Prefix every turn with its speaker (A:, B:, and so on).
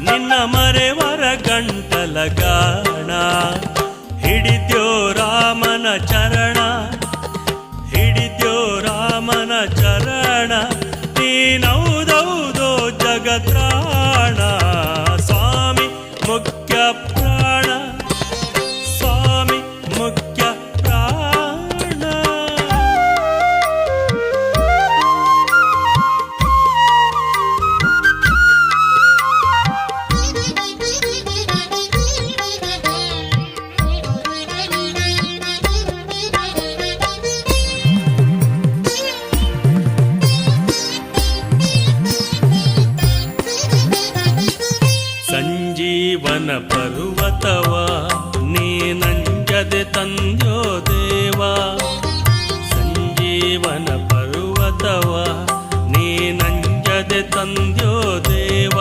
A: ನಿನ್ನ ಮರೆವರ ಗಂಟಲ ಗಾಣ ಹಿಡಿದ್ಯೋ ರಾಮನ ಚರಣ ಹಿಡಿದ್ಯೋ ರಾಮನ ಚರಣ ನೀನೌದೌದೋ ಜಗತ್ರಾಣ ಸ್ವಾಮಿ ಮುಖ್ಯ ಪ್ರಾಣ ಸ್ವಾಮಿ ಮುಖ್ಯ ಪ್ರಾಣ. ಸಂಜೀವನ ಪರ್ವತವ ನೀನಂಜದೆ ತಂದ್ಯೋ ದೇವ ಸಂಜೀವನ ಪರ್ವತವ ನೀನಂಜದೆ ತಂದ್ಯೋ ದೇವ